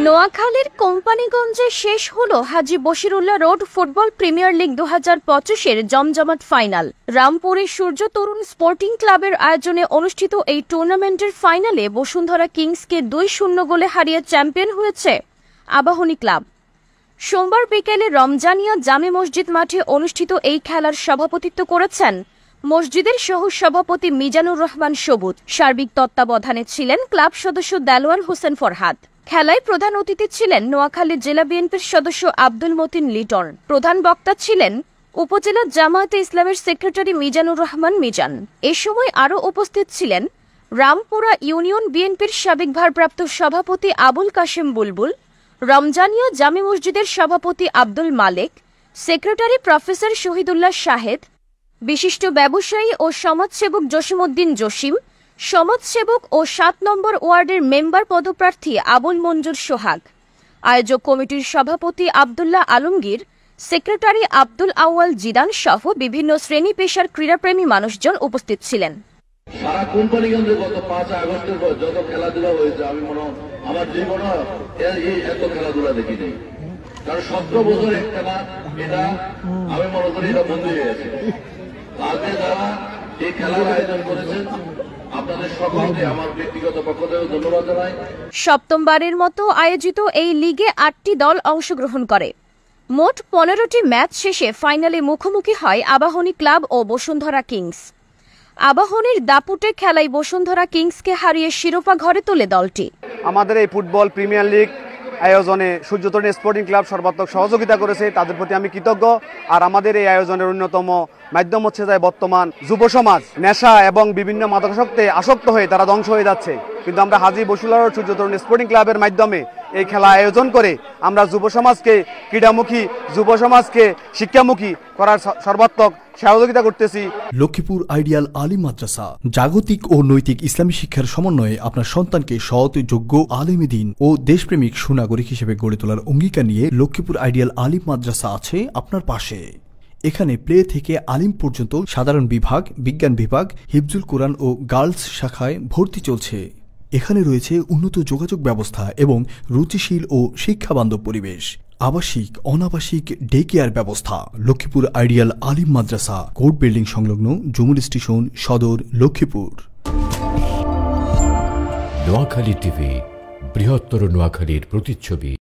নোয়াখালীর কোম্পানিগঞ্জে শেষ হল Haji Bashirullah road football premier league 2025-এর জমজমাট ফাইনাল। রামপুরে সূর্য তরুণ স্পোর্টিং ক্লাবের আয়োজনে অনুষ্ঠিত এই টুর্নামেন্টের ফাইনালে বসুন্ধরা কিংসকে 2-0 গোলে হারিয়ে চ্যাম্পিয়ন হয়েছে আবাহনী ক্লাব। সোমবার বিকেলে রমজানিয়া জামে মসজিদ মাঠে অনুষ্ঠিত এই খেলার সভাপতিত্ব করেছেন মসজিদের সহ সভাপতি মিজানুর রহমান সবুজ। সার্বিক তত্ত্বাবধানে ছিলেন ক্লাব সদস্য দেলোয়ার হোসেন ফরহাদ। খেলায় প্রধান অতিথি ছিলেন নোয়াখালী জেলা বিএনপির সদস্য আব্দুল মতিন লিটন। প্রধান বক্তা ছিলেন উপজেলা জামায়াতে ইসলামের সেক্রেটারি মিজানুর রহমান মিজান। এ সময় আরও উপস্থিত ছিলেন রামপুরা ইউনিয়ন বিএনপির সাবেক ভারপ্রাপ্ত সভাপতি আবুল কাশেম বুলবুল, রমজানিয়া জামে মসজিদের সভাপতি আব্দুল মালেক, সেক্রেটারি প্রফেসর শহীদুল্লাহ শাহেদ, বিশিষ্ট ব্যবসায়ী ও সমাজসেবক জসিমউদ্দিন জসিম, সমাজসেবক ও 7 নম্বর ওয়ার্ডের মেম্বার পদপ্রার্থী আবুল মঞ্জুর সোহাগ, আয়োজক কমিটির সভাপতি আব্দুল্লাহ আলমগীর, সেক্রেটারি আব্দুল আউয়াল জিদান সহ বিভিন্ন শ্রেণী পেশার ক্রীড়াপ্রেমী মানুষজন উপস্থিত ছিলেন। সারা কোম্পানিগঞ্জে গত 5 আগস্টের পর যত খেলাধুলা হয়েছে আমি আমার জীবনে এত খেলাধুলা দেখিনি। কারণ 17 বছর একটা না, এটা আমি মনে করি এটা বন্ধ হয়ে গেছে। আজকে যারা এই খেলার আয়োজন করেছেন আপনাদের সকলকে আমার ব্যক্তিগত পক্ষ থেকে ধন্যবাদ জানাই। সপ্তমবারের মতো আয়োজিত এই লিগে 8টি দল অংশগ্রহণ করে। মোট 15টি ম্যাচ শেষে ফাইনালে মুখোমুখি হয় আবাহনী ক্লাব ও বসুন্ধরা কিংস। আবাহনীর দাপুটে খেলায় বসুন্ধরা কিংসকে হারিয়ে শিরোপা ঘরে তোলে দলটি। আমাদের এই ফুটবল প্রিমিয়ার লিগ আয়োজনে সূর্য তরুণ স্পোর্টিং ক্লাব সর্বাত্মক সহযোগিতা করেছে, তাদের প্রতি আমি কৃতজ্ঞ। আর আমাদের এই আয়োজনের অন্যতম মাধ্যম হচ্ছে যে বর্তমান যুব সমাজ নেশা এবং বিভিন্ন মাদকাসক্তে আসক্ত হয়ে তারা ধ্বংস হয়ে যাচ্ছে, কিন্তু আমরা হাজী বশিরউল্লাহ রোড সূর্য তরুণ স্পোর্টিং ক্লাবের মাধ্যমে এই খেলা আয়োজন করে আমরা যুব সমাজকে ক্রীড়ামুখী, যুব সমাজকে শিক্ষামুখী করার সর্বাত্মক সহযোগিতা করতেছি। লক্ষ্মীপুর আইডিয়াল আলিম মাদ্রাসা জাগতিক ও নৈতিক ইসলামী শিক্ষার সমন্বয়ে আপনার সন্তানকে সৎ, যোগ্য, আলেমে দ্বীন ও দেশপ্রেমিক সুনাগরিক হিসেবে গড়ে তোলার অঙ্গীকার নিয়ে লক্ষ্মীপুর আইডিয়াল আলিম মাদ্রাসা আছে আপনার পাশে। এখানে প্লে থেকে আলিম পর্যন্ত সাধারণ বিভাগ, বিজ্ঞান বিভাগ, হিফজুল কোরআন ও গার্লস শাখায় ভর্তি চলছে। এখানে রয়েছে উন্নত যোগাযোগ ব্যবস্থা এবং রুচিশীল ও শিক্ষাবান্ধব পরিবেশ, আবাসিক অনাবাসিক ডে কেয়ার ব্যবস্থা। লক্ষ্মীপুর আইডিয়াল আলিম মাদ্রাসা, কোর্ট বিল্ডিং সংলগ্ন, জুমুল স্টেশন, সদর, লক্ষ্মীপুর। নোয়াখালী টিভি, বৃহত্তর নোয়াখালীর প্রতিচ্ছবি।